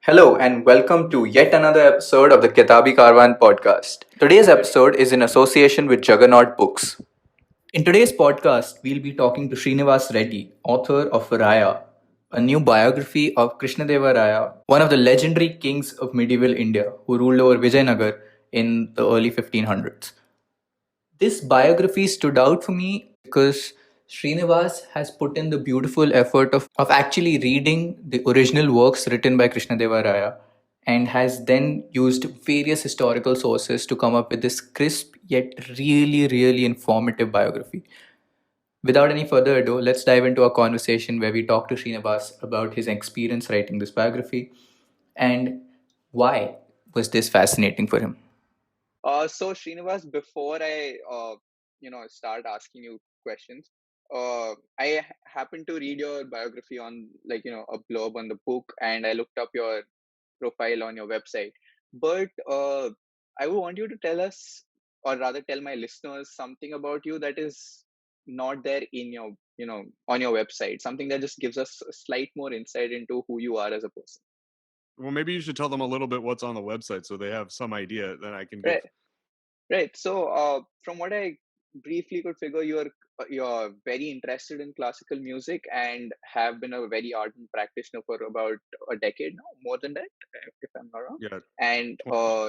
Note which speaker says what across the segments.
Speaker 1: Hello and welcome to yet another episode of the Kitabi Karwan Podcast. Today's episode is in association with Juggernaut Books. In today's podcast, we'll be talking to Srinivas Reddy, author of Raya, a new biography of Krishnadeva Raya, one of the legendary kings of medieval India who ruled over Vijayanagar in the early 1500s. This biography stood out for me because Srinivas has put in the beautiful effort of actually reading the original works written by Krishnadeva Raya and has then used various historical sources to come up with this crisp yet really, really informative biography. Without any further ado, let's dive into a conversation where we talk to Srinivas about his experience writing this biography and why was this fascinating for him. So Srinivas, before I start asking you questions, happened to read your biography on a blog on the book, and I looked up your profile on your website. But I would want you to tell us, or rather, tell my listeners something about you that is not there in your on your website. Something that just gives us a slight more insight into who you are as a person.
Speaker 2: Well, maybe you should tell them a little bit what's on the website so they have some idea. Then I can give.
Speaker 1: Right. Right. So, from what I briefly could figure, you're very interested in classical music and have been a very ardent practitioner for about a decade now, more than that, if I'm not wrong.
Speaker 2: Yeah,
Speaker 1: And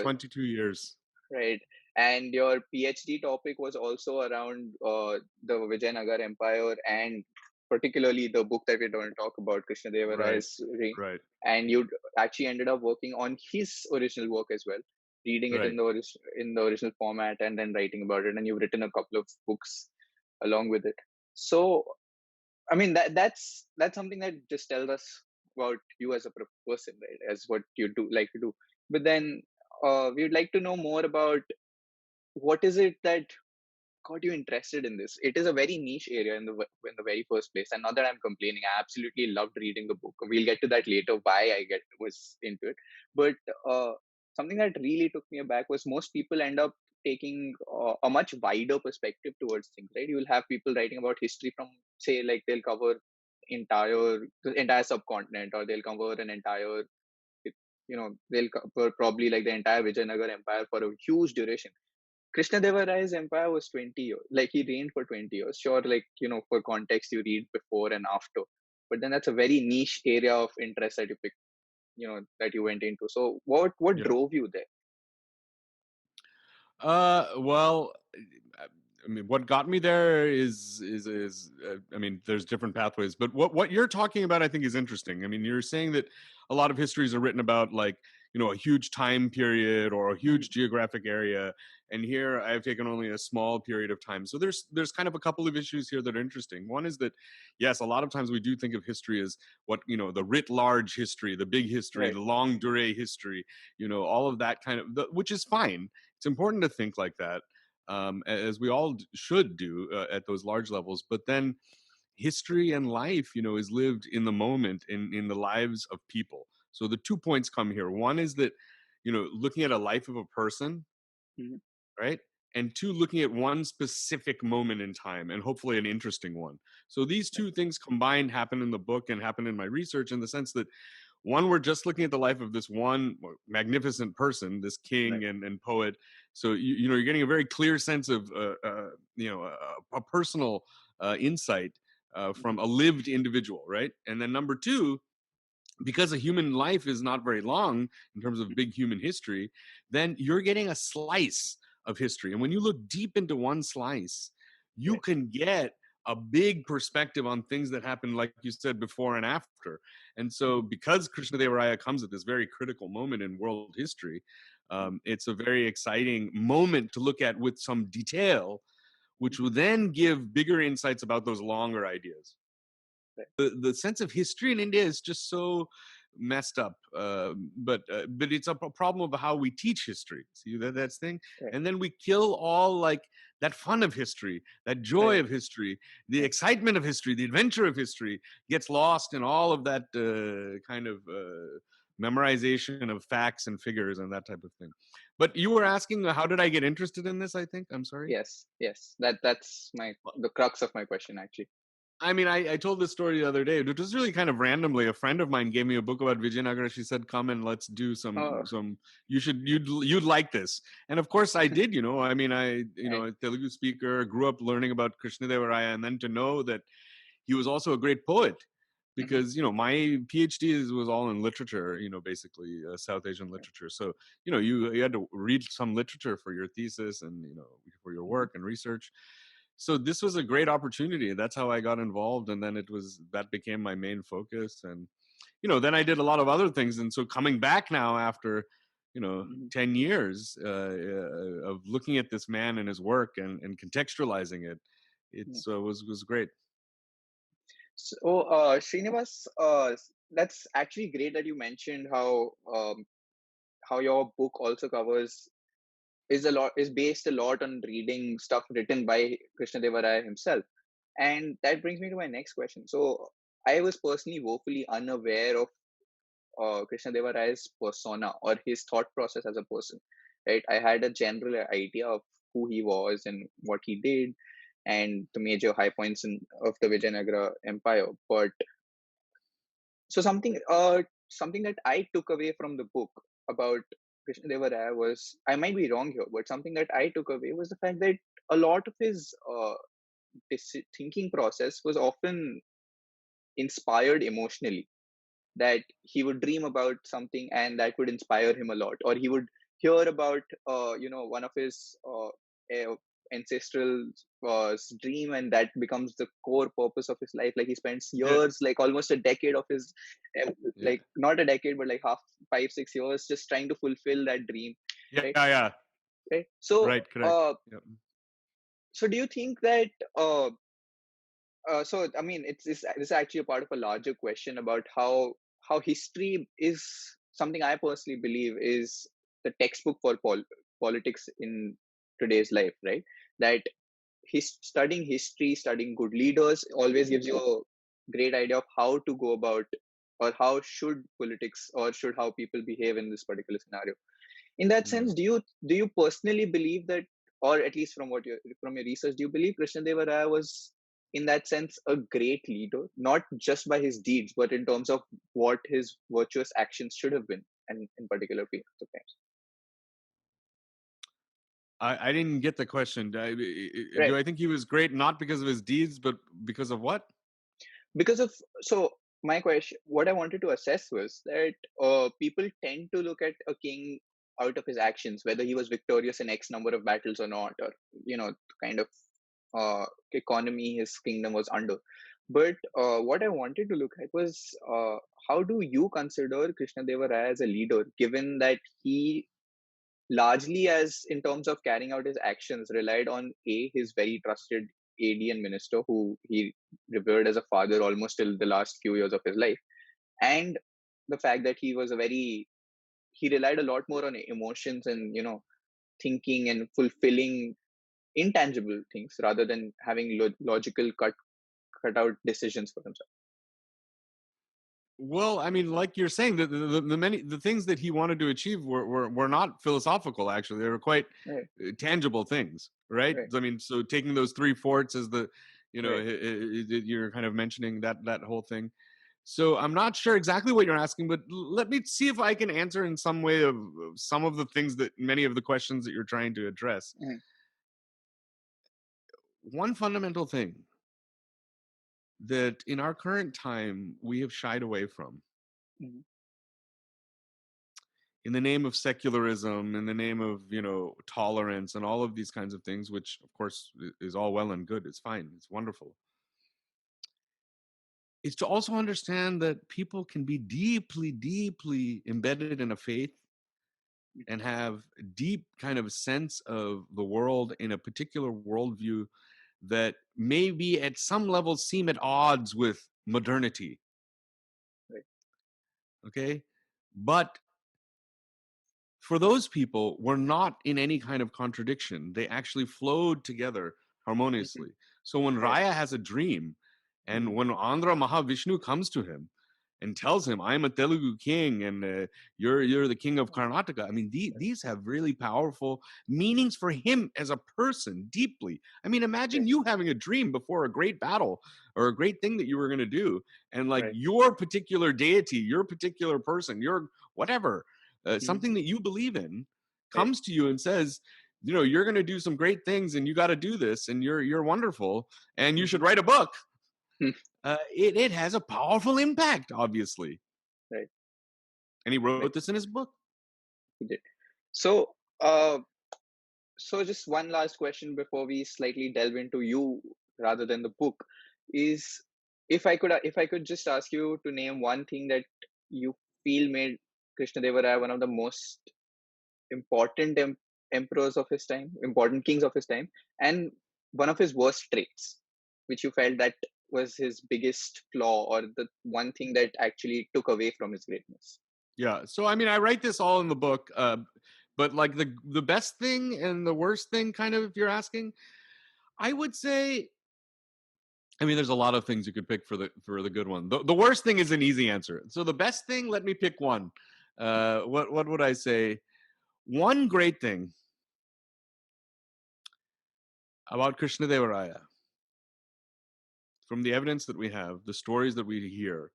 Speaker 2: 22 years.
Speaker 1: right, and your PhD topic was also around the Vijayanagar Empire and particularly the book that we're going to talk about, Krishnadeva
Speaker 2: Right,
Speaker 1: Raya's reign.
Speaker 2: right,
Speaker 1: And you actually ended up working on his original work as well, reading it
Speaker 2: right.
Speaker 1: in the original format and then writing about it. And you've written a couple of books along with it. So, I mean, that's something that just tells us about you as a person, right? As what you do like to do. But then we'd like to know more about what is it that got you interested in this. It is a very niche area in the very first place, and not that I'm complaining. I absolutely loved reading the book. We'll get to that later, why I was into it. But uh, something that really took me aback was most people end up taking a much wider perspective towards things, right? You'll have people writing about history from, say, like they'll cover the entire subcontinent, or they'll cover an entire, they'll cover probably like the entire Vijayanagar Empire for a huge duration. Krishnadeva Raya's empire was 20 years. Like, he reigned for 20 years. Sure, for context, you read before and after. But then that's a very niche area of interest that you picked, that you went into. So what
Speaker 2: Yeah.
Speaker 1: drove you there?
Speaker 2: Well, I mean, what got me there I mean, there's different pathways, but what you're talking about, I think, is interesting. I mean, you're saying that a lot of histories are written about like a huge time period or a huge geographic area, and here I've taken only a small period of time. So there's kind of a couple of issues here that are interesting. One is that yes, a lot of times we do think of history as what the writ large history, the big history,
Speaker 1: Right.
Speaker 2: the longue durée history, all of that kind of which is fine. It's important to think like that, as we all should do at those large levels. But then history and life, is lived in the moment, in the lives of people. So the 2 points come here. One is that, looking at a life of a person,
Speaker 1: Mhm.
Speaker 2: right? And two, looking at one specific moment in time, and hopefully an interesting one. So these two things combined happen in the book and happen in my research, in the sense that one, we're just looking at the life of this one magnificent person, this king
Speaker 1: Right.
Speaker 2: and poet. So you're getting a very clear sense of a personal insight from a lived individual, right? And then number two, because a human life is not very long in terms of big human history, then you're getting a slice of history. And when you look deep into one slice, you
Speaker 1: Right.
Speaker 2: can get a big perspective on things that happened, like you said, before and after. And so, because Krishnadeva Raya comes at this very critical moment in world history, it's a very exciting moment to look at with some detail, which will then give bigger insights about those longer ideas.
Speaker 1: Right.
Speaker 2: The sense of history in India is just so messed up. But it's a problem of how we teach history. See that's thing,
Speaker 1: Right.
Speaker 2: and then we kill all like that fun of history, that joy
Speaker 1: Right.
Speaker 2: of history, the excitement of history, the adventure of history gets lost in all of that kind of memorization of facts and figures and that type of thing. But you were asking, how did I get interested in this? I think I'm sorry.
Speaker 1: Yes. Yes. That's the crux of my question, actually.
Speaker 2: I mean, I told this story the other day. It was really kind of randomly. A friend of mine gave me a book about Vijayanagara. She said, "Come and let's do
Speaker 1: Oh,
Speaker 2: some. You'd like this." And of course, I did. I mean,
Speaker 1: right.
Speaker 2: a Telugu speaker, grew up learning about Krishnadeva Raya, and then to know that he was also a great poet,
Speaker 1: Mhm.
Speaker 2: because my PhD was all in literature. Basically South Asian literature. So you had to read some literature for your thesis and for your
Speaker 1: Mhm.
Speaker 2: work and research. So this was a great opportunity. That's how I got involved, and then that became my main focus. And then I did a lot of other things. And so coming back now after
Speaker 1: Mhm.
Speaker 2: 10 years of looking at this man and his work and contextualizing it,
Speaker 1: Mhm.
Speaker 2: was great.
Speaker 1: So, Srinivas, that's actually great that you mentioned how your book also covers is based a lot on reading stuff written by Krishnadeva Raya himself, and that brings me to my next question. So, I was personally woefully unaware of Krishnadeva Raya's persona or his thought process as a person. Right, I had a general idea of who he was and what he did, and the major high points of the Vijayanagara Empire. But so something that I took away from the book about Krishnadeva Raya was, I might be wrong here, but something that I took away was the fact that a lot of his thinking process was often inspired emotionally, that he would dream about something and that would inspire him a lot, or he would hear about one of his ancestral dream, and that becomes the core purpose of his life. Like he spends
Speaker 2: Yeah,
Speaker 1: years, like almost a decade of his
Speaker 2: yeah,
Speaker 1: like not a decade but like half 5-6 years just trying to fulfill that dream,
Speaker 2: yeah,
Speaker 1: right?
Speaker 2: yeah.
Speaker 1: Right, so
Speaker 2: Right, correct. Yep.
Speaker 1: do you think that so I mean, this is actually a part of a larger question about how history is something I personally believe is the textbook for politics in today's life, right? That studying history, studying good leaders always gives you a great idea of how to go about, or how should politics, or should how people behave in this particular scenario. In that
Speaker 2: Mhm.
Speaker 1: sense, do you personally believe that, or at least from your research, do you believe Krishnadeva Raya was in that sense a great leader, not just by his deeds, but in terms of what his virtuous actions should have been, and in particular periods of times?
Speaker 2: I didn't get the question.
Speaker 1: Right.
Speaker 2: Do I think he was great not because of his deeds, but because of what?
Speaker 1: Because of so my question, what I wanted to assess was that people tend to look at a king out of his actions, whether he was victorious in X number of battles or not, or kind of economy his kingdom was under. But what I wanted to look at was, how do you consider Krishnadeva Raya as a leader, given that he largely, as in terms of carrying out his actions, relied on his very trusted AD and minister, who he revered as a father almost till the last few years of his life, and the fact that he relied a lot more on emotions and thinking and fulfilling intangible things rather than having logical cut out decisions for himself.
Speaker 2: Well, I mean, like you're saying, the things that he wanted to achieve were not philosophical. Actually, they were quite
Speaker 1: Right,
Speaker 2: tangible things, right?
Speaker 1: right,
Speaker 2: I mean, so taking those three forts as
Speaker 1: right.
Speaker 2: you're kind of mentioning that whole thing. So I'm not sure exactly what you're asking, but let me see if I can answer in some way of some of the things that many of the questions that you're trying to address.
Speaker 1: Mhm,
Speaker 2: One fundamental thing that in our current time we have shied away from,
Speaker 1: mhm,
Speaker 2: in the name of secularism, in the name of tolerance and all of these kinds of things, which of course is all well and good, it's fine, it's wonderful, is to also understand that people can be deeply, deeply embedded in a faith and have deep kind of sense of the world in a particular worldview that maybe at some level seem at odds with modernity.
Speaker 1: right,
Speaker 2: Okay, but for those people were not in any kind of contradiction. They actually flowed together
Speaker 1: mhm,
Speaker 2: harmoniously. So when
Speaker 1: right,
Speaker 2: Raya has a dream, and
Speaker 1: mhm,
Speaker 2: when Andhra Mahavishnu comes to him, and tells him, "I'm a Telugu king, and you're the king of Karnataka." I mean, these have really powerful meanings for him as a person, deeply. I mean, imagine you having a dream before a great battle or a great thing that you were going to do, and like your particular deity, your particular person, your whatever, something that you believe in, comes to you and says, you're going to do some great things, and you got to do this, and you're wonderful, and you should write a book. It has a powerful impact, obviously.
Speaker 3: Right.
Speaker 2: And he wrote this in his book.
Speaker 3: He did. So, so just one last question before we slightly delve into you rather than the book is, if I could just ask you to name one thing that you feel made Krishnadeva Raya one of the most important emperors of his time, important kings of his time, and one of his worst traits, which you felt that was his biggest flaw, or the one thing that actually took away from his greatness.
Speaker 2: Yeah. So, I mean, I write this all in the book, but like the best thing and the worst thing, kind of, if you're asking, I would say, I mean, there's a lot of things you could pick for the good one. The worst thing is an easy answer. So the best thing, let me pick one. What would I say? One great thing about Krishnadeva Raya, from the evidence that we have, the stories that we hear,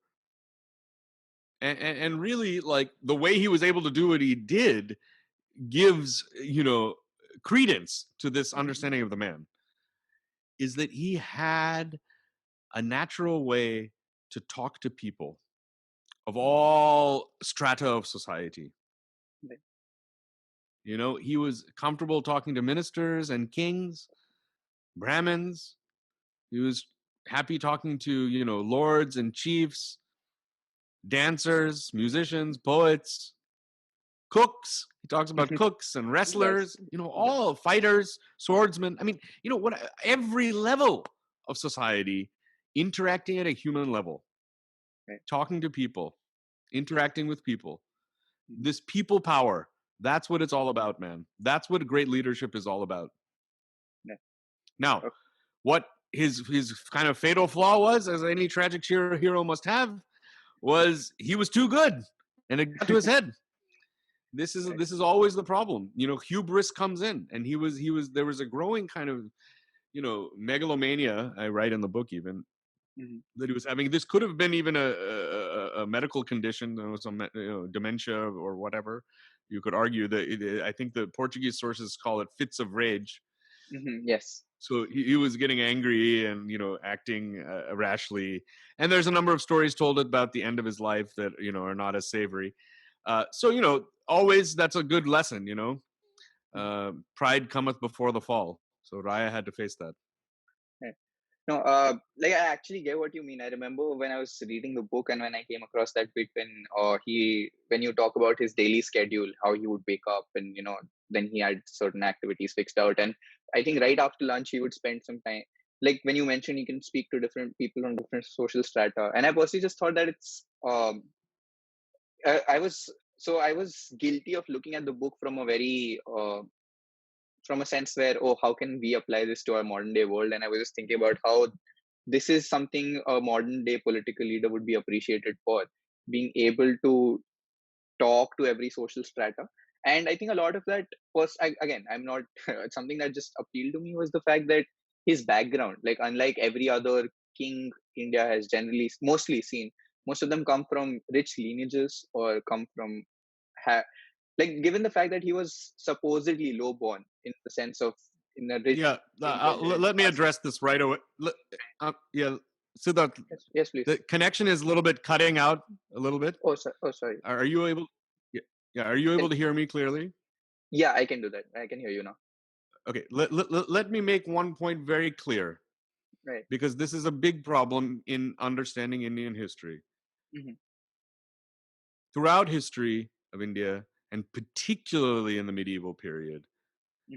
Speaker 2: and really, like, the way he was able to do what he did gives, credence to this understanding of the man, is that he had a natural way to talk to people of all strata of society. He was comfortable talking to ministers and kings, Brahmins. He was happy talking to, lords and chiefs, dancers, musicians, poets, cooks. He talks about cooks and wrestlers, all fighters, swordsmen. I mean, every level of society, interacting at a human level, talking to people, interacting with people. This people power, that's what it's all about, man. That's what great leadership is all about. Now, what his kind of fatal flaw was, as any tragic hero must have, was he was too good, and it got to his head. This is always the problem. Hubris comes in, and there was a growing kind of, megalomania, I write in the book even, that he was having. This could have been even a medical condition, some dementia or whatever. You could argue that I think the Portuguese sources call it fits of rage.
Speaker 3: Yes.
Speaker 2: So he was getting angry and, acting rashly. And there's a number of stories told about the end of his life that, are not as savory. So, always that's a good lesson, pride cometh before the fall. So Raya had to face that.
Speaker 3: No, like, I actually get what you mean. I remember when I was reading the book and when I came across that bit when you talk about his daily schedule, how he would wake up and, then he had certain activities fixed out. And I think right after lunch, he would spend some time, like when you mentioned, he can speak to different people on different social strata. And I personally just thought that it's, I was guilty of looking at the book from a very, from a sense where, how can we apply this to our modern day world? And I was just thinking about how this is something a modern day political leader would be appreciated for, being able to talk to every social strata. And I think a lot of that was, again, I'm not, something that just appealed to me was the fact that his background, like unlike every other king India has mostly seen, most of them come from rich lineages or come from, like, given the fact that he was supposedly low born in the sense of in a rich.
Speaker 2: Yeah, let me address this right away. Siddharth,
Speaker 3: yes, please.
Speaker 2: the connection is a little bit cutting out a little bit.
Speaker 3: Sorry.
Speaker 2: Are you able? Yeah, are you able to hear me clearly?
Speaker 3: Yeah, I can do that. I can hear you now.
Speaker 2: Okay, let me make one point very clear.
Speaker 3: Right.
Speaker 2: Because this is a big problem in understanding Indian history. Throughout history of India, and particularly in the medieval period,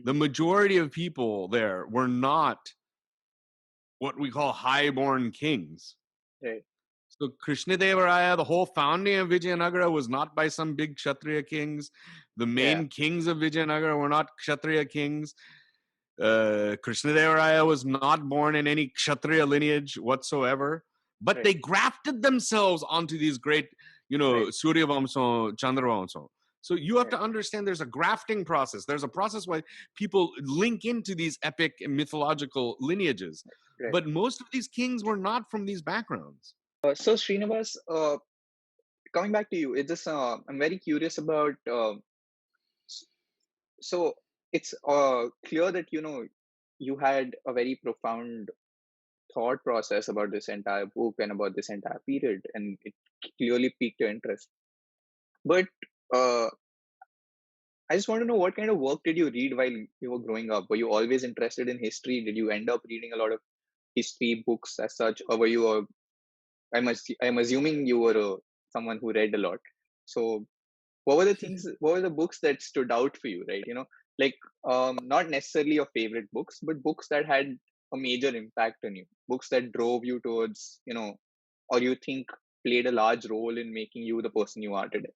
Speaker 2: the majority of people there were not what we call high-born kings.
Speaker 3: Right.
Speaker 2: So Krishnadeva Raya, the whole founding of Vijayanagara, was not by some big Kshatriya kings. The main kings of Vijayanagara were not Kshatriya kings. Krishnadeva Raya was not born in any Kshatriya lineage whatsoever. but
Speaker 3: Right.
Speaker 2: they grafted themselves onto these great,
Speaker 3: Right.
Speaker 2: Surya Vamsa, Chandra Vamsa. So you have
Speaker 3: Right.
Speaker 2: to understand there's a grafting process. There's a process where people link into these epic mythological lineages.
Speaker 3: Right.
Speaker 2: But most of these kings were not from these backgrounds.
Speaker 3: So Srinivas, coming back to you, it's just I'm very curious about. So it's clear that you had a very profound thought process about this entire book and about this entire period, and it clearly piqued your interest. But uh, I just want to know, what kind of work did you read while you were growing up? Were you always interested in history? Did you end up reading a lot of history books as such, or were you I'm assuming you were someone who read a lot. So what were the things? What were the books that stood out for you? Right, like not necessarily your favorite books, but books that had a major impact on you. Books that drove you towards, or you think played a large role in making you the person you are today.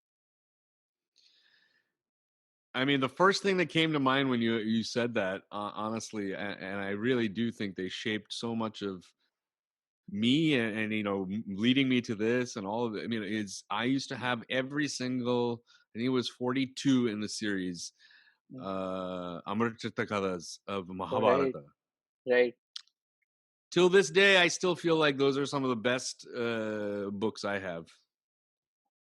Speaker 2: I mean, the first thing that came to mind when you said that, honestly, and I really do think they shaped so much of me, and leading me to this and all of it. I mean, is I used to have every single, I think it was 42 in the series,
Speaker 3: Mm.
Speaker 2: Amar Chitra Kathas of
Speaker 3: Right,
Speaker 2: Mahabharata.
Speaker 3: right.
Speaker 2: Till this day, I still feel like those are some of the best books I have.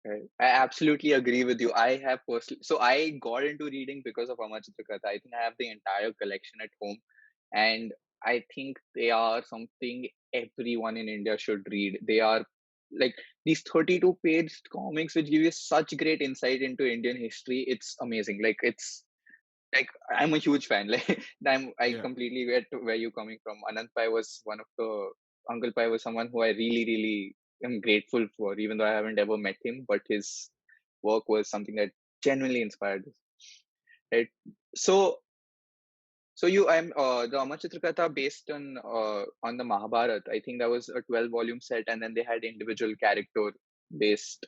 Speaker 3: Right. I absolutely agree with you. I have personally, so I got into reading because of Amar Chitra Katha. I think I have the entire collection at home, and I think they are something everyone in India should read. They are like these 32-page comics which give you such great insight into Indian history. It's amazing. Like I'm a huge fan. Like I
Speaker 2: Yeah.
Speaker 3: completely get where you're coming from. Anand Pai was one of the Uncle Pai was someone who I really, really am grateful for, even though I haven't ever met him, but his work was something that genuinely inspired us. Right. So I'm the Amar Chitra Katha based on the Mahabharata. I think that was a 12-volume set, and then they had individual character based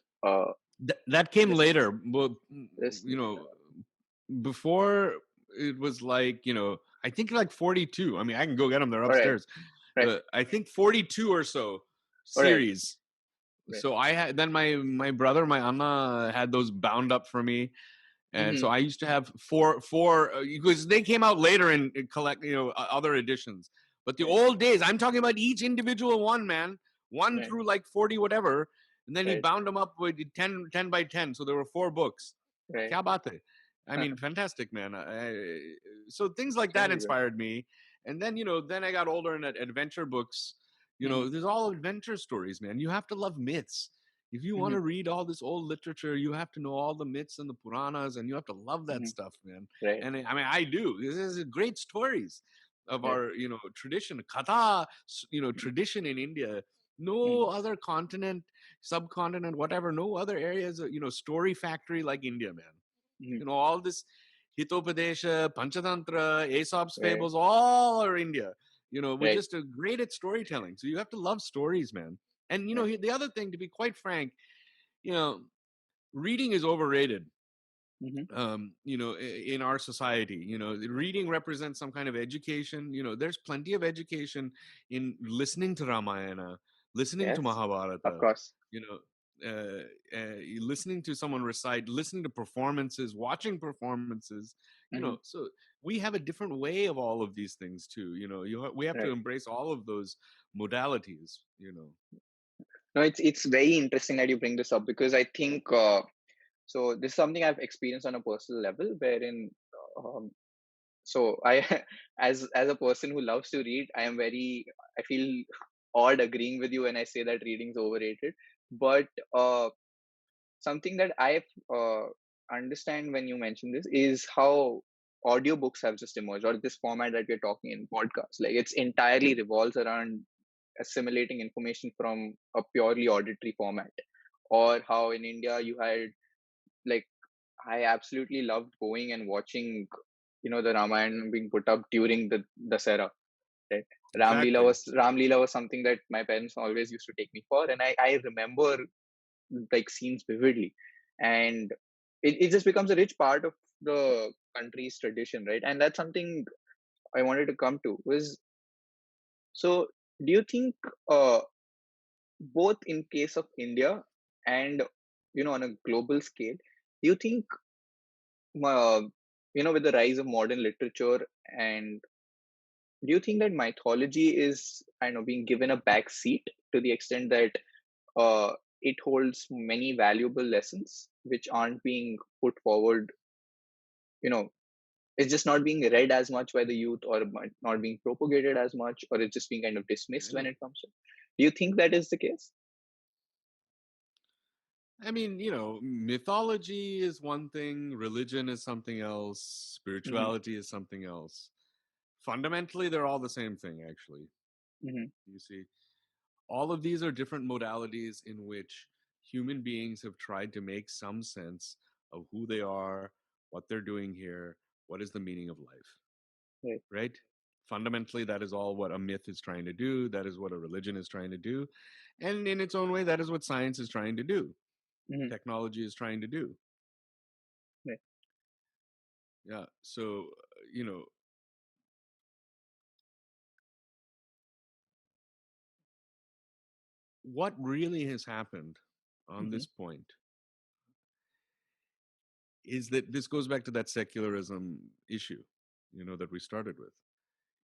Speaker 2: That came
Speaker 3: this
Speaker 2: later. Well,
Speaker 3: this
Speaker 2: before it was like, I think like 42. I mean, I can go get them. They're
Speaker 3: all right,
Speaker 2: upstairs.
Speaker 3: right,
Speaker 2: I think 42 or so
Speaker 3: all right,
Speaker 2: series.
Speaker 3: right.
Speaker 2: So I had, then my brother, my Anna had those bound up for me. And
Speaker 3: Mm-hmm.
Speaker 2: so I used to have four because they came out later in collect, other editions. But the
Speaker 3: Right,
Speaker 2: old days, I'm talking about each individual one, man, one
Speaker 3: right,
Speaker 2: through like 40, whatever. And then he
Speaker 3: right,
Speaker 2: bound them up with 10 by 10. So there were 4 books.
Speaker 3: right.
Speaker 2: Kya baat hai? I mean, fantastic, man. So things like that
Speaker 3: Very good.
Speaker 2: inspired me. And then, then I got older and adventure books,
Speaker 3: Mm-hmm.
Speaker 2: there's all adventure stories, man. You have to love myths. If you want
Speaker 3: Mm-hmm.
Speaker 2: to read all this old literature, you have to know all the myths and the Puranas, and you have to love that
Speaker 3: Mm-hmm.
Speaker 2: stuff, man.
Speaker 3: Right,
Speaker 2: And I mean, I do. This is great stories of
Speaker 3: right.
Speaker 2: our, tradition, katha, tradition in India.
Speaker 3: Mm-hmm.
Speaker 2: No other continent, subcontinent, whatever, no other areas, story factory like India, man.
Speaker 3: Mm-hmm.
Speaker 2: All this Hitopadesha, Panchatantra, Aesop's
Speaker 3: Right,
Speaker 2: fables, all are India. We're
Speaker 3: right,
Speaker 2: just great at storytelling. So you have to love stories, man. And
Speaker 3: right.
Speaker 2: the other thing, to be quite frank, you know, reading is overrated.
Speaker 3: Mm-hmm.
Speaker 2: In our society, reading represents some kind of education. There's plenty of education in listening to Ramayana, listening to
Speaker 3: Yes, of
Speaker 2: Mahabharata,
Speaker 3: course.
Speaker 2: you know listening to someone recite, listening to performances, watching performances.
Speaker 3: Mm-hmm.
Speaker 2: So we have a different way of all of these things too. We have to
Speaker 3: Right.
Speaker 2: embrace all of those modalities.
Speaker 3: No, it's very interesting that you bring this up, because I think so. This is something I've experienced on a personal level, wherein um, so I as a person who loves to read, I feel odd agreeing with you when I say that reading is overrated. But something that I understand when you mention this is how audiobooks have just emerged, or this format that we're talking in podcasts. Like it's entirely revolves around assimilating information from a purely auditory format. Or how in India you had, like, I absolutely loved going and watching, the Ramayana being put up during the Dasara. Right?
Speaker 2: Exactly.
Speaker 3: Ram Leela was something that my parents always used to take me for, and I remember like scenes vividly, and it just becomes a rich part of the country's tradition, right? And that's something I wanted to come to was, so do you think both in case of India and on a global scale, do you think uh, with the rise of modern literature, and do you think that mythology is being given a back seat to the extent that it holds many valuable lessons which aren't being put forward, you know it's just not being read as much by the youth, or not being propagated as much, or it's just being kind of dismissed when it comes to, do you think that is the case?
Speaker 2: I mean, mythology is one thing, religion is something else,
Speaker 3: Mm-hmm,
Speaker 2: spirituality is something else. Fundamentally, they're all the same thing, actually.
Speaker 3: mm-hmm,
Speaker 2: You see, all of these are different modalities in which human beings have tried to make some sense of who they are, what they're doing here, what is the meaning of life,
Speaker 3: right.
Speaker 2: right? Fundamentally, that is all what a myth is trying to do. That is what a religion is trying to do. And in its own way, that is what science is trying to do,
Speaker 3: Mm-hmm,
Speaker 2: technology is trying to do.
Speaker 3: right.
Speaker 2: Yeah. So, you know, what really has happened on
Speaker 3: Mm-hmm,
Speaker 2: this point is that this goes back to that secularism issue, that we started with.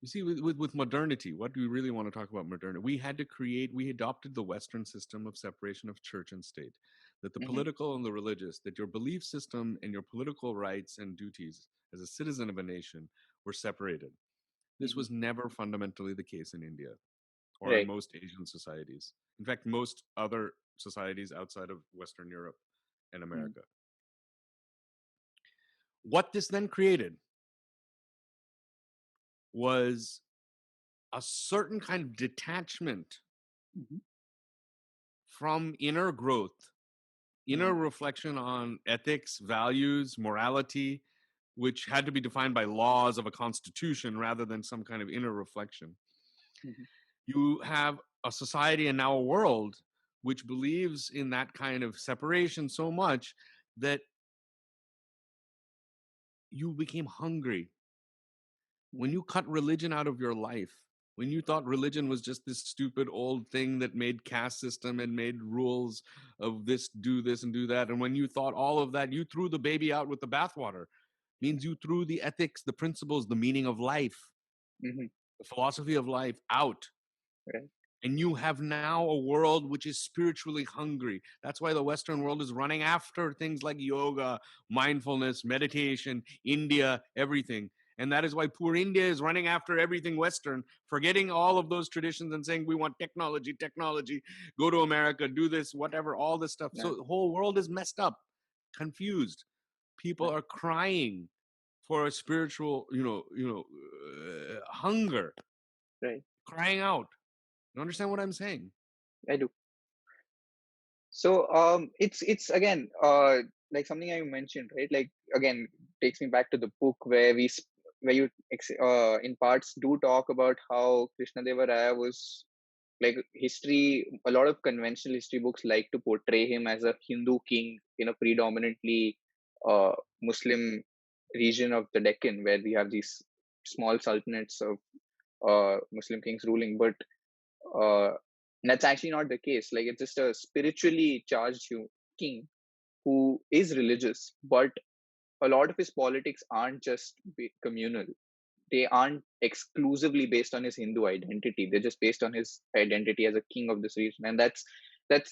Speaker 2: You see, with modernity, what do we really want to talk about modernity? We adopted the Western system of separation of church and state, that the
Speaker 3: mm-hmm,
Speaker 2: political and the religious, that your belief system and your political rights and duties as a citizen of a nation were separated. This
Speaker 3: mm-hmm,
Speaker 2: was never fundamentally the case in India or in
Speaker 3: right.
Speaker 2: most Asian societies. In fact, most other societies outside of Western Europe and
Speaker 3: Mm-hmm,
Speaker 2: America. What this then created was a certain kind of detachment
Speaker 3: mm-hmm,
Speaker 2: from inner growth,
Speaker 3: mm-hmm,
Speaker 2: inner reflection on ethics, values, morality, which had to be defined by laws of a constitution rather than some kind of inner reflection.
Speaker 3: mm-hmm,
Speaker 2: You have a society and now a world which believes in that kind of separation so much that you became hungry. When
Speaker 3: mm-hmm,
Speaker 2: you cut religion out of your life, when you thought religion was just this stupid old thing that made caste system and made rules of this and do that, and when you thought all of that, you threw the baby out with the bathwater. Means you threw the ethics, the principles, the meaning of life,
Speaker 3: mm-hmm,
Speaker 2: the philosophy of life out.
Speaker 3: right.
Speaker 2: And you have now a world which is spiritually hungry. That's why the Western world is running after things like yoga, mindfulness, meditation, India, everything. And that is why poor India is running after everything Western, forgetting all of those traditions and saying, we want technology, technology, go to America, do this, whatever, all this stuff.
Speaker 3: Yeah,
Speaker 2: So the whole world is messed up, confused. People
Speaker 3: right,
Speaker 2: are crying for a spiritual, hunger,
Speaker 3: right.
Speaker 2: crying out. You understand what I'm saying?
Speaker 3: I do. So it's again like something I mentioned, right? Like again, takes me back to the book where where you in parts do talk about how Krishnadeva Raya was like history. A lot of conventional history books like to portray him as a Hindu king in a predominantly uh, Muslim region of the Deccan, where we have these small sultanates of Muslim kings ruling, but uh, that's actually not the case. Like it's just a spiritually charged king who is religious, but a lot of his politics aren't just communal. They aren't exclusively based on his Hindu identity. They're just based on his identity as a king of this region, and that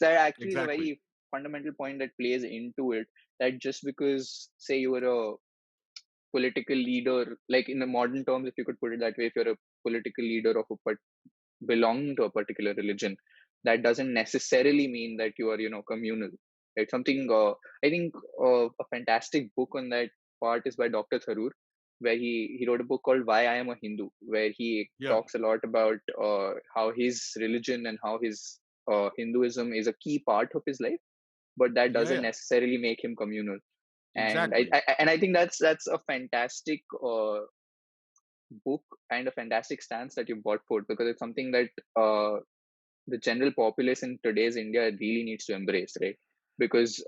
Speaker 3: actually is a
Speaker 2: Exactly.
Speaker 3: very fundamental point that plays into it. That just because, say, you were a political leader, like in the modern terms, if you could put it that way, if you're a political leader of a belonging to a particular religion, that doesn't necessarily mean that you are communal, right? Something I think a fantastic book on that part is by Dr. Tharoor, where he wrote a book called Why I Am a Hindu, where he
Speaker 2: Yeah.
Speaker 3: talks a lot about how his religion and how his Hinduism is a key part of his life, but that
Speaker 2: Yeah,
Speaker 3: doesn't
Speaker 2: yeah.
Speaker 3: necessarily make him communal. And
Speaker 2: Exactly.
Speaker 3: I think that's a fantastic book and a fantastic stance that you brought forth, because it's something that the general populace in today's India really needs to embrace, right? Because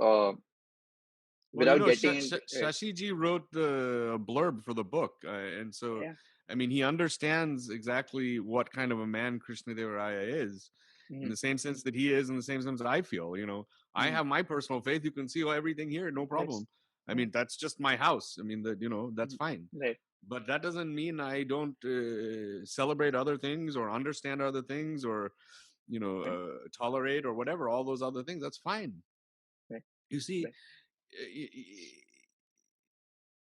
Speaker 2: Well,
Speaker 3: without getting into
Speaker 2: Shashi ji wrote the blurb for the book, and so
Speaker 3: yeah,
Speaker 2: I mean he understands exactly what kind of a man Krishnadeva Raya is, in the same sense that he is, in the same sense that I feel. I have my personal faith. You can see everything here, no
Speaker 3: Yes.
Speaker 2: problem. I mean, that's just my house. I mean, that's fine.
Speaker 3: Right.
Speaker 2: But that doesn't mean I don't celebrate other things or understand other things or
Speaker 3: Right.
Speaker 2: tolerate or whatever. All those other things, that's fine.
Speaker 3: Right.
Speaker 2: You see,
Speaker 3: Right.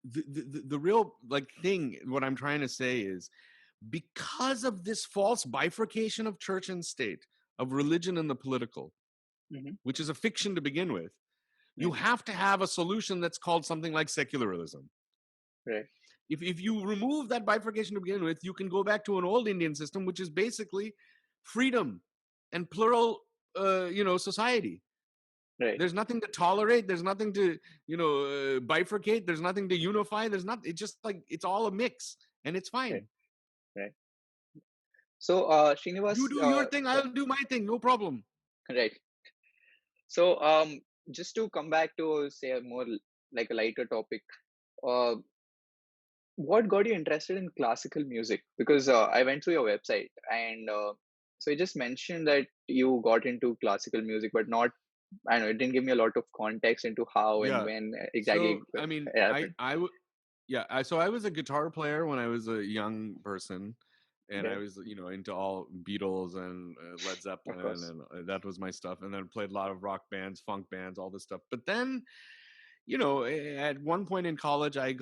Speaker 2: the real thing, what I'm trying to say is, because of this false bifurcation of church and state, of religion and the political, which is a fiction to begin with, you
Speaker 3: Right.
Speaker 2: have to have a solution that's called something like secularism.
Speaker 3: Right.
Speaker 2: If you remove that bifurcation to begin with, you can go back to an old Indian system, which is basically freedom and plural society.
Speaker 3: Right.
Speaker 2: There's nothing to tolerate, there's nothing to bifurcate, there's nothing to unify, there's not, it's just it's all a mix, and it's fine.
Speaker 3: Right. Right. So, Srinivas,
Speaker 2: You do your thing, I'll do my thing, no problem.
Speaker 3: right. So, just to come back to say a more like a lighter topic, uh, what got you interested in classical music? Because I went through your website, and so you just mentioned that you got into classical music, but not, I know it didn't give me a lot of context into how and
Speaker 2: Yeah.
Speaker 3: when
Speaker 2: So
Speaker 3: exactly
Speaker 2: I mean,
Speaker 3: it happened.
Speaker 2: so I was a guitar player when I was a young person, and I
Speaker 3: Right.
Speaker 2: was into all Beatles and Led
Speaker 3: Of
Speaker 2: Zeppelin,
Speaker 3: course.
Speaker 2: and that was my stuff. And then played a lot of rock bands, funk bands, all this stuff. But then at one point in college, I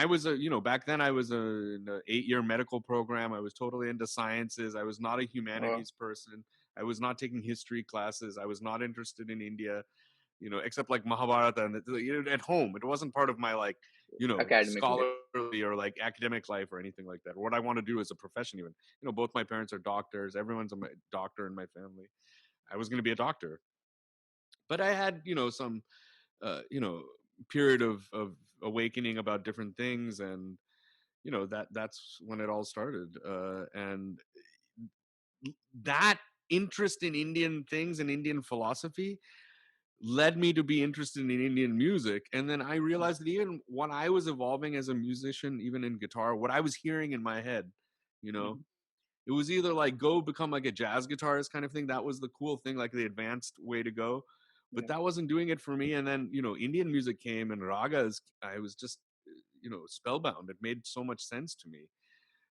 Speaker 2: was back then I was in an 8-year medical program. I was totally into sciences. I was not a
Speaker 3: Oh,
Speaker 2: humanities person. I was not taking history classes. I was not interested in India, except like Mahabharata and at home. It wasn't part of my
Speaker 3: academic life.
Speaker 2: scholarly or academic life or anything like that. Or what I want to do as a profession, even. Both my parents are doctors. Everyone's a doctor in my family. I was going to be a doctor, but I had some uh, you know period of awakening about different things, and that's when it all started. And that interest in Indian things and Indian philosophy led me to be interested in Indian music. And then I realized that even when I was evolving as a musician, even in guitar, what I was hearing in my head, you know,
Speaker 3: Mhm.
Speaker 2: it was either go become a jazz guitarist kind of thing. That was the cool thing, the advanced way to go. But
Speaker 3: Yeah.
Speaker 2: that wasn't doing it for me. And then, Indian music came, and ragas, I was just, spellbound. It made so much sense to me.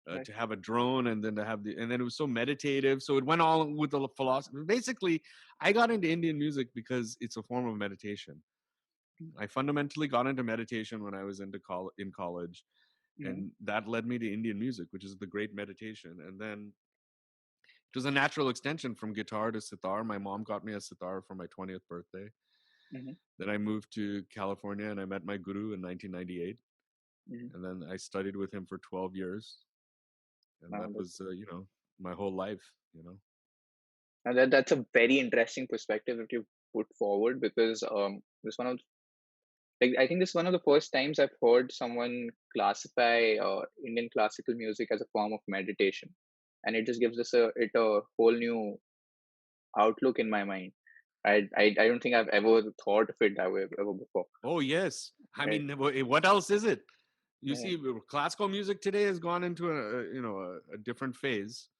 Speaker 3: Right.
Speaker 2: To have a drone, and then and then it was so meditative. So it went all with the philosophy. Basically, I got into Indian music because it's a form of meditation. I fundamentally got into meditation when I was in college,
Speaker 3: Mhm.
Speaker 2: and that led me to Indian music, which is the great meditation. And then it was a natural extension from guitar to sitar. My mom got me a sitar for my 20th birthday.
Speaker 3: Mhm.
Speaker 2: Then I moved to California, and I met my guru in 1998.
Speaker 3: Mhm.
Speaker 2: And then I studied with him for 12 years. And
Speaker 3: Wow,
Speaker 2: that was, my whole life,
Speaker 3: that's a very interesting perspective that you put forward, because this one of like I think this is one of the first times I've heard someone classify Indian classical music as a form of meditation, and it just gives us a whole new outlook in my mind. I don't think I've ever thought of it that way ever before.
Speaker 2: Oh, yes. I
Speaker 3: Right.
Speaker 2: mean, what else is it? You
Speaker 3: Right.
Speaker 2: see, classical music today has gone into a different phase.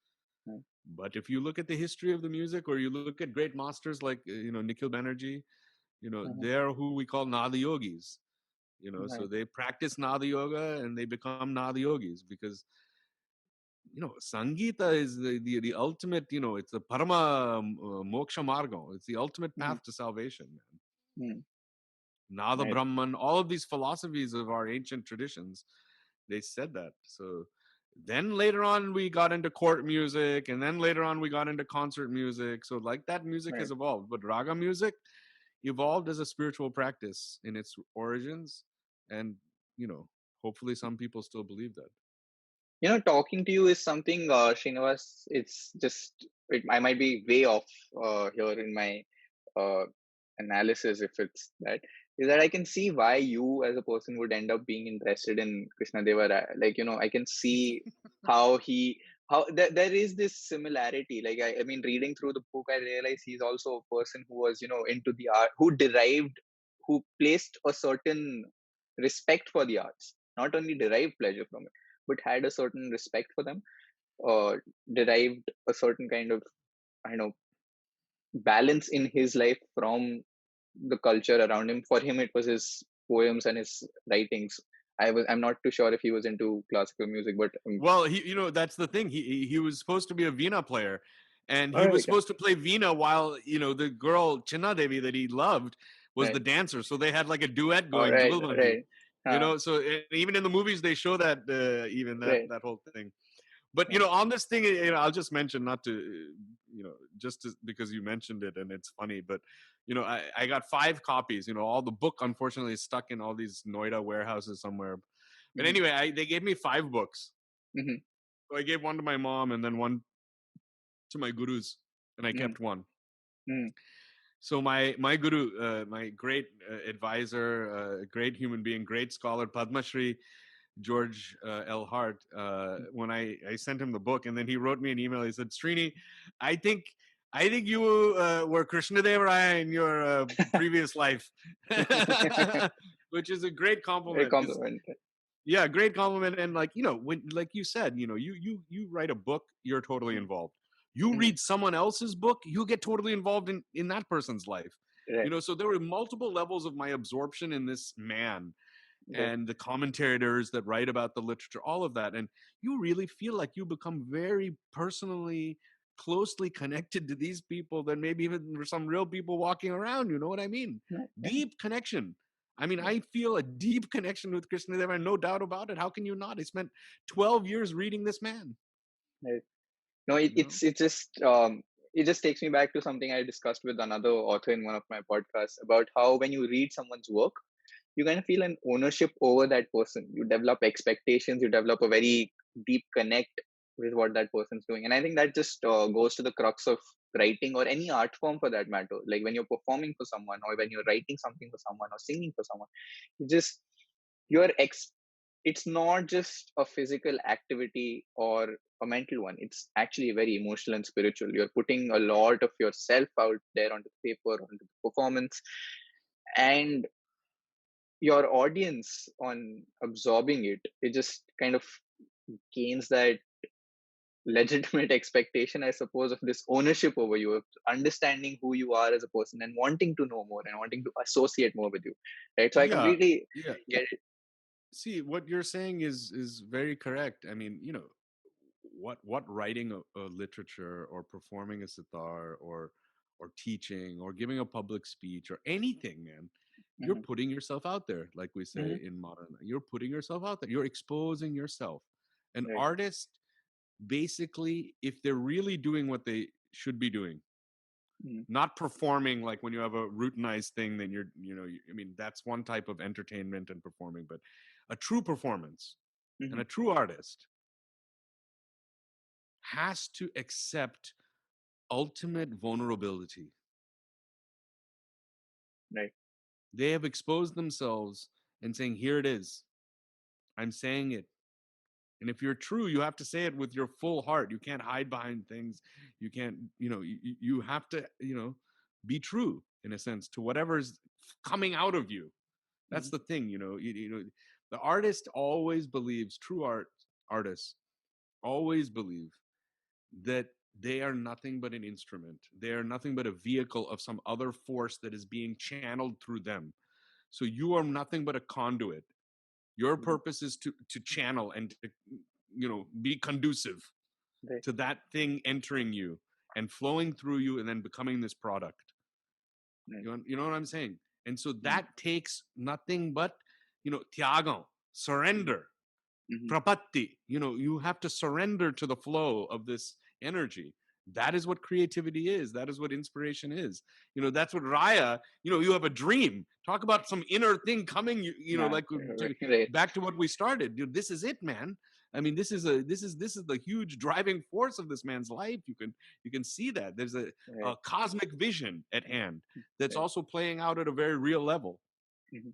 Speaker 3: Right.
Speaker 2: But if you look at the history of the music, or you look at great masters like Nikhil Banerjee,
Speaker 3: Mhm.
Speaker 2: they're who we call Nada yogis. So
Speaker 3: Right.
Speaker 2: they practice Nada yoga, and they become Nada yogis, because Sangita is the ultimate. It's the Parama Moksha Margo. It's the ultimate
Speaker 3: Mhm.
Speaker 2: path to salvation, man.
Speaker 3: Mhm.
Speaker 2: Nada
Speaker 3: Right.
Speaker 2: Brahman, all of these philosophies of our ancient traditions, they said that. So then later on we got into court music, and then later on we got into concert music. So that music
Speaker 3: Right.
Speaker 2: has evolved. But raga music evolved as a spiritual practice in its origins. And, hopefully some people still believe that.
Speaker 3: Talking to you is something, Srinivas. It's just I might be way off here in my uh, analysis, if it's that, is that I can see why you as a person would end up being interested in Krishnadeva Raya. I can see how there is this similarity. I mean, reading through the book, I realize he's also a person who was, into the art, who placed a certain respect for the arts, not only derived pleasure from it, but had a certain respect for them, derived a certain kind of, I don't know, balance in his life from the culture around him. For him, it was his poems and his writings. I'm not too sure if he was into classical music, but
Speaker 2: Well, that's the thing. He was supposed to be a Veena player, and he
Speaker 3: all
Speaker 2: was
Speaker 3: right,
Speaker 2: supposed to play Veena while the girl Chinna Devi that he loved was
Speaker 3: right,
Speaker 2: the dancer. So they had like a duet
Speaker 3: all
Speaker 2: going,
Speaker 3: right,
Speaker 2: Jugalbandi.
Speaker 3: right, uh,
Speaker 2: So even in the movies they show that even
Speaker 3: right,
Speaker 2: that whole thing. But
Speaker 3: right.
Speaker 2: on this thing, I'll just mention, not to, because you mentioned it and it's funny, but I got 5 copies. All the book unfortunately is stuck in all these Noida warehouses somewhere. But
Speaker 3: Mm-hmm,
Speaker 2: anyway, they gave me 5 books.
Speaker 3: mm-hmm,
Speaker 2: So I gave one to my mom and then one to my gurus, and I
Speaker 3: mm-hmm,
Speaker 2: kept one.
Speaker 3: mm-hmm,
Speaker 2: So my guru, my great advisor, great human being, great scholar, Padma Shri, George L. Hart, when I sent him the book, and then he wrote me an email. He said, Srini, I think you were Krishnadeva Raya in your previous life, which is a great
Speaker 3: very
Speaker 2: compliment.
Speaker 3: compliment.
Speaker 2: Yeah, great compliment. And when, like you said, you write a book, you're totally involved. You
Speaker 3: Mm-hmm,
Speaker 2: read someone else's book, you get totally involved in that person's life.
Speaker 3: right,
Speaker 2: So there were multiple levels of my absorption in this man,
Speaker 3: right,
Speaker 2: and the commentators that write about the literature, all of that. And you really feel like you become very personally, closely connected to these people than maybe even some real people walking around. You know what I mean?
Speaker 3: right, right,
Speaker 2: Deep connection. I mean, I feel a deep connection with Krishnadeva, no doubt about it. How can you not? I spent 12 years reading this man.
Speaker 3: right. No,
Speaker 2: You know?
Speaker 3: it just takes me back to something I discussed with another author in one of my podcasts about how when you read someone's work, you kind of feel an ownership over that person. You develop expectations, you develop a very deep connect with what that person's doing. And I think that just goes to the crux of writing or any art form for that matter. Like when you're performing for someone or when you're writing something for someone or singing for someone, you just, you're it's not just a physical activity or a mental one. It's actually very emotional and spiritual. You're putting a lot of yourself out there onto the paper, onto the performance, and your audience on absorbing it. It just kind of gains that legitimate expectation, I suppose, of this ownership over you, of understanding who you are as a person and wanting to know more and wanting to associate more with you. Right. So I
Speaker 2: Yeah.
Speaker 3: completely
Speaker 2: Yeah.
Speaker 3: get it.
Speaker 2: See, what you're saying is very correct. I mean, what writing a literature or performing a sitar or teaching or giving a public speech or anything, man, you're
Speaker 3: Hmm.
Speaker 2: putting yourself out there, like we say
Speaker 3: Hmm.
Speaker 2: in modern. You're putting yourself out there. You're exposing yourself. An
Speaker 3: Right.
Speaker 2: artist, basically, if they're really doing what they should be doing,
Speaker 3: Hmm.
Speaker 2: not performing like when you have a routinized thing, then I mean, that's one type of entertainment and performing, but a true performance and
Speaker 3: Hmm.
Speaker 2: a true artist has to accept ultimate vulnerability.
Speaker 3: Right.
Speaker 2: They have exposed themselves and saying, here it is. I'm saying it. And if you're true, you have to say it with your full heart. You can't hide behind things. You can't, you have to, be true in a sense to whatever's coming out of you. That's
Speaker 3: Hmm.
Speaker 2: the thing, the artist always believes, artists always believe that they are nothing but an instrument. They are nothing but a vehicle of some other force that is being channeled through them. So you are nothing but a conduit. Your
Speaker 3: Hmm.
Speaker 2: purpose is to channel and to, be conducive
Speaker 3: Right.
Speaker 2: to that thing entering you and flowing through you and then becoming this product.
Speaker 3: Right.
Speaker 2: You know what I'm saying? And so
Speaker 3: Hmm.
Speaker 2: that takes nothing but, tyagam, surrender,
Speaker 3: Hmm.
Speaker 2: prapatti. You have to surrender to the flow of this energy. That is what creativity is. That is what inspiration is. That's what Raya, you have a dream. Talk about some inner thing coming,
Speaker 3: Yeah.
Speaker 2: like
Speaker 3: Right.
Speaker 2: back to what we started. Dude, this is it, man. I mean, this is the huge driving force of this man's life. You can see that. There's a
Speaker 3: Right.
Speaker 2: cosmic vision at hand that's
Speaker 3: Right.
Speaker 2: also playing out at a very real level.
Speaker 3: Mhm.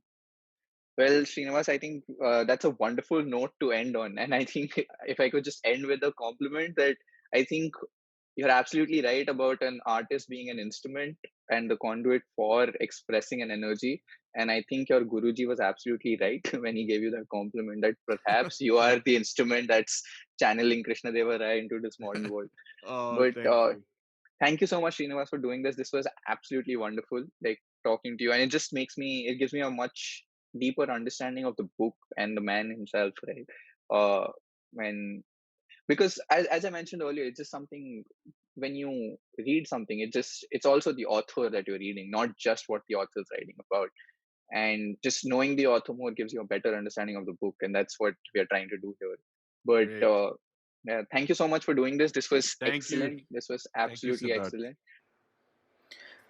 Speaker 3: Well, Srinivas, I think that's a wonderful note to end on. And I think if I could just end with a compliment, that I think you're absolutely right about an artist being an instrument and the conduit for expressing an energy. And I think your Guruji was absolutely right when he gave you that compliment that perhaps you are the instrument that's channeling Krishnadeva Raya into this modern world.
Speaker 2: Oh,
Speaker 3: But
Speaker 2: thank you.
Speaker 3: thank you so much, Srinivas, for doing this. This was absolutely wonderful, like talking to you, and it gives me a much deeper understanding of the book and the man himself, right? When because as I mentioned earlier, it's just something when you read something, it's also the author that you're reading, not just what the author is writing about. And just knowing the author more gives you a better understanding of the book, and that's what we are trying to do here. But
Speaker 2: Great.
Speaker 3: yeah, thank you so much for doing this. This was
Speaker 2: Thank you.
Speaker 3: excellent. This was
Speaker 2: Thank you,
Speaker 3: absolutely
Speaker 2: Siddharth.
Speaker 3: excellent.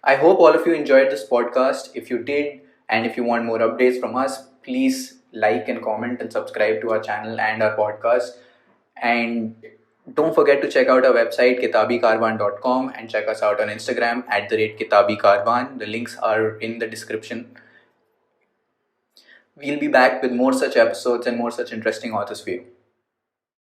Speaker 1: I hope all of you enjoyed this podcast. If you did, and if you want more updates from us, please like and comment and subscribe to our channel and our podcast. And don't forget to check out our website kitabikarwan.com and check us out on Instagram at @kitabikarwan. The links are in the description. We'll be back with more such episodes and more such interesting authors for you.